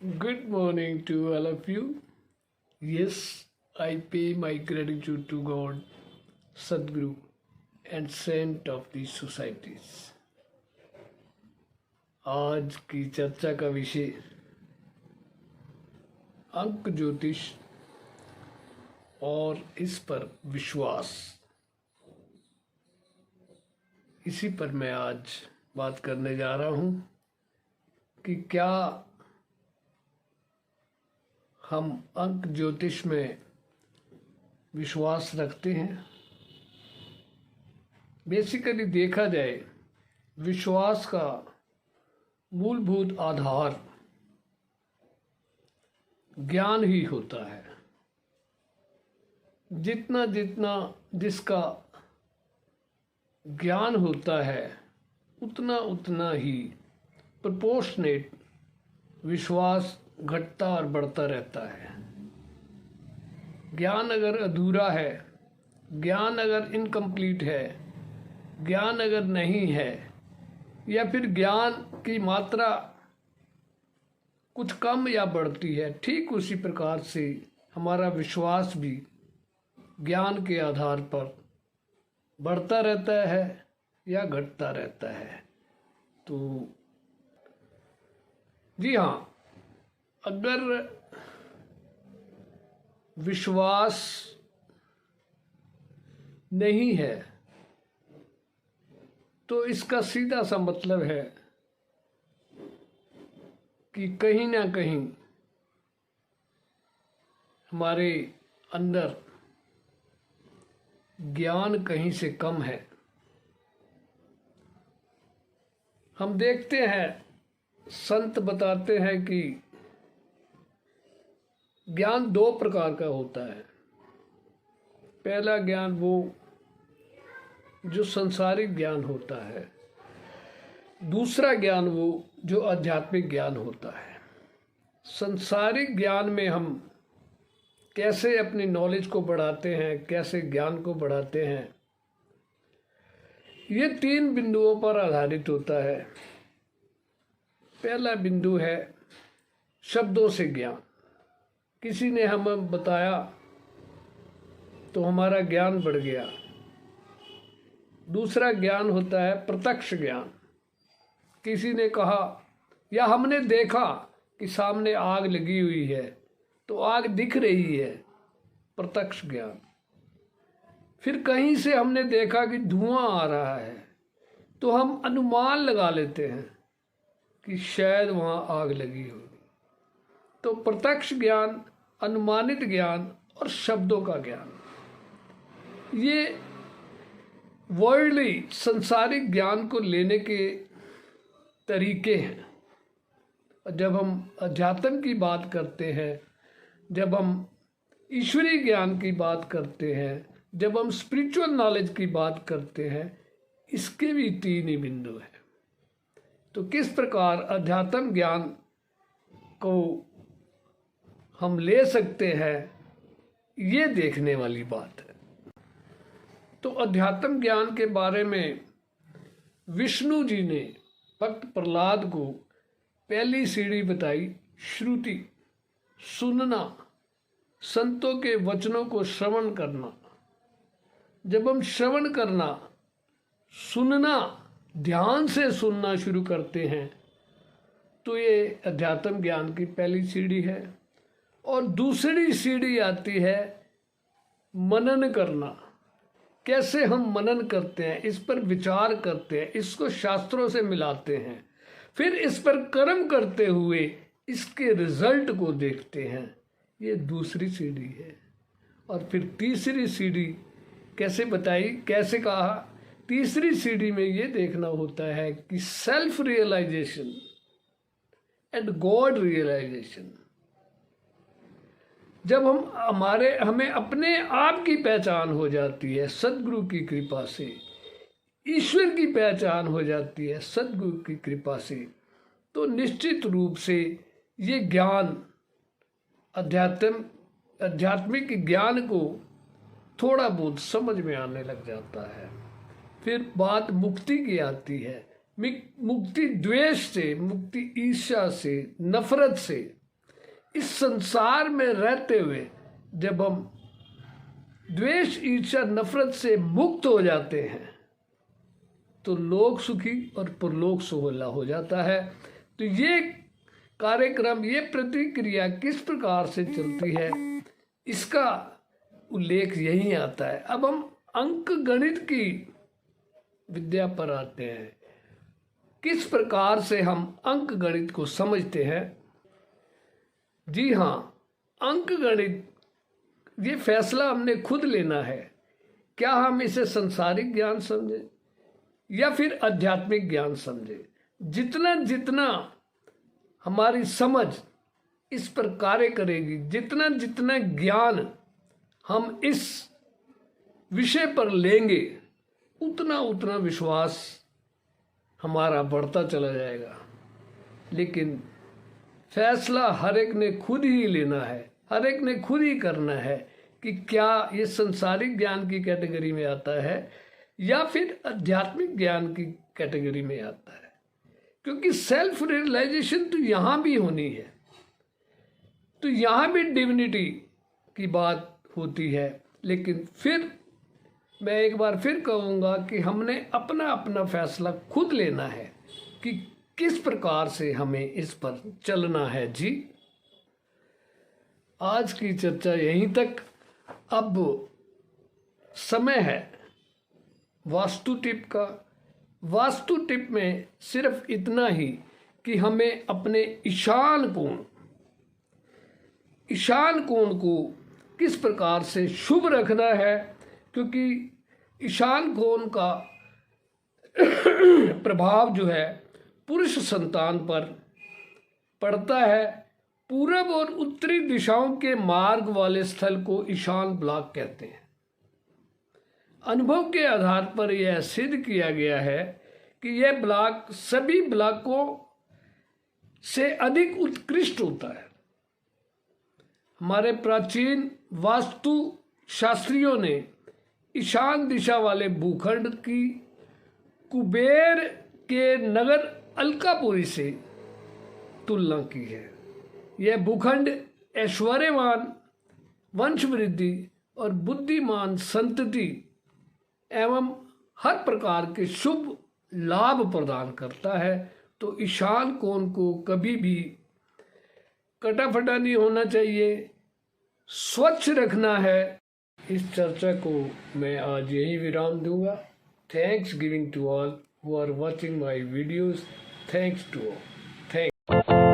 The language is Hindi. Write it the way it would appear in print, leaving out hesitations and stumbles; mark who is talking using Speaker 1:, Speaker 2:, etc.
Speaker 1: Good morning to all of you. Yes, I pay my gratitude to God, Sadguru, and saint of the societies. आज की चर्चा का विषय अंक ज्योतिष और इस पर विश्वास, इसी पर मैं आज बात करने जा रहा हूँ कि क्या हम अंक ज्योतिष में विश्वास रखते हैं। बेसिकली देखा जाए, विश्वास का मूलभूत आधार ज्ञान ही होता है। जितना जितना जिसका ज्ञान होता है उतना उतना ही प्रोपोर्शनेट विश्वास घटता और बढ़ता रहता है। ज्ञान अगर अधूरा है, ज्ञान अगर इनकम्प्लीट है, ज्ञान अगर नहीं है, या फिर ज्ञान की मात्रा कुछ कम या बढ़ती है, ठीक उसी प्रकार से हमारा विश्वास भी ज्ञान के आधार पर बढ़ता रहता है या घटता रहता है। तो जी हाँ, अगर विश्वास नहीं है तो इसका सीधा सा मतलब है कि कहीं ना कहीं हमारे अंदर ज्ञान कहीं से कम है। हम देखते हैं, संत बताते हैं कि ज्ञान दो प्रकार का होता है। पहला ज्ञान वो जो संसारिक ज्ञान होता है, दूसरा ज्ञान वो जो आध्यात्मिक ज्ञान होता है। संसारिक ज्ञान में हम कैसे अपनी नॉलेज को बढ़ाते हैं, कैसे ज्ञान को बढ़ाते हैं, ये तीन बिंदुओं पर आधारित होता है। पहला बिंदु है शब्दों से ज्ञान। किसी ने हमें बताया तो हमारा ज्ञान बढ़ गया। दूसरा ज्ञान होता है प्रत्यक्ष ज्ञान। किसी ने कहा या हमने देखा कि सामने आग लगी हुई है तो आग दिख रही है, प्रत्यक्ष ज्ञान। फिर कहीं से हमने देखा कि धुआं आ रहा है तो हम अनुमान लगा लेते हैं कि शायद वहाँ आग लगी होगी। तो प्रत्यक्ष ज्ञान, अनुमानित ज्ञान और शब्दों का ज्ञान, ये वर्ल्डली संसारिक ज्ञान को लेने के तरीके हैं। जब हम अध्यात्म की बात करते हैं, जब हम ईश्वरीय ज्ञान की बात करते हैं, जब हम स्पिरिचुअल नॉलेज की बात करते हैं, इसके भी तीन ही बिंदु हैं। तो किस प्रकार अध्यात्म ज्ञान को हम ले सकते हैं, ये देखने वाली बात है। तो अध्यात्म ज्ञान के बारे में विष्णु जी ने भक्त प्रहलाद को पहली सीढ़ी बताई, श्रुति, सुनना, संतों के वचनों को श्रवण करना। जब हम श्रवण करना, सुनना, ध्यान से सुनना शुरू करते हैं तो ये अध्यात्म ज्ञान की पहली सीढ़ी है। और दूसरी सीढ़ी आती है मनन करना। कैसे हम मनन करते हैं, इस पर विचार करते हैं, इसको शास्त्रों से मिलाते हैं, फिर इस पर कर्म करते हुए इसके रिजल्ट को देखते हैं, ये दूसरी सीढ़ी है। और फिर तीसरी सीढ़ी कैसे बताई, कैसे कहा, तीसरी सीढ़ी में ये देखना होता है कि self realization and God realization. जब हमें अपने आप की पहचान हो जाती है सद्गुरु की कृपा से, ईश्वर की पहचान हो जाती है सद्गुरु की कृपा से, तो निश्चित रूप से ये ज्ञान, आध्यात्मिक ज्ञान को थोड़ा बहुत समझ में आने लग जाता है। फिर बात मुक्ति की आती है। मुक्ति द्वेष से, मुक्ति ईर्ष्या से, नफरत से, इस संसार में रहते हुए जब हम द्वेष, ईर्ष्या, नफरत से मुक्त हो जाते हैं तो लोक सुखी और परलोक सुगला हो जाता है। तो ये कार्यक्रम, ये प्रतिक्रिया किस प्रकार से चलती है, इसका उल्लेख यहीं आता है। अब हम अंक गणित की विद्या पर आते हैं। किस प्रकार से हम अंक गणित को समझते हैं? जी हाँ, अंक गणित, ये फैसला हमने खुद लेना है। क्या हम इसे संसारिक ज्ञान समझें या फिर आध्यात्मिक ज्ञान समझें? जितना जितना हमारी समझ इस पर कार्य करेगी, जितना जितना ज्ञान हम इस विषय पर लेंगे, उतना उतना विश्वास हमारा बढ़ता चला जाएगा। लेकिन फैसला हर एक ने खुद ही लेना है, हर एक ने खुद ही करना है कि क्या ये संसारिक ज्ञान की कैटेगरी में आता है या फिर आध्यात्मिक ज्ञान की कैटेगरी में आता है। क्योंकि सेल्फ रियलाइजेशन तो यहाँ भी होनी है, तो यहाँ भी डिविनिटी की बात होती है। लेकिन फिर मैं एक बार फिर कहूँगा कि हमने अपना अपना फैसला खुद लेना है कि किस प्रकार से हमें इस पर चलना है। जी, आज की चर्चा यहीं तक। अब समय है वास्तु टिप का। वास्तु टिप में सिर्फ इतना ही कि हमें अपने ईशान कोण को किस प्रकार से शुभ रखना है, क्योंकि ईशान कोण का प्रभाव जो है पुरुष संतान पर पड़ता है। पूरब और उत्तरी दिशाओं के मार्ग वाले स्थल को ईशान ब्लॉक कहते हैं। अनुभव के आधार पर यह सिद्ध किया गया है कि यह ब्लॉक सभी ब्लॉकों से अधिक उत्कृष्ट होता है। हमारे प्राचीन वास्तु शास्त्रियों ने ईशान दिशा वाले भूखंड की कुबेर के नगर अलकापुरी से तुलना की है। यह भूखंड ऐश्वर्यवान, वंशवृद्धि और बुद्धिमान संतति एवं हर प्रकार के शुभ लाभ प्रदान करता है। तो ईशान कोण को कभी भी कटाफटा नहीं होना चाहिए, स्वच्छ रखना है। इस चर्चा को मैं आज यहीं विराम दूंगा। Thanks giving to all who are watching my videos. Thanks to all. Thank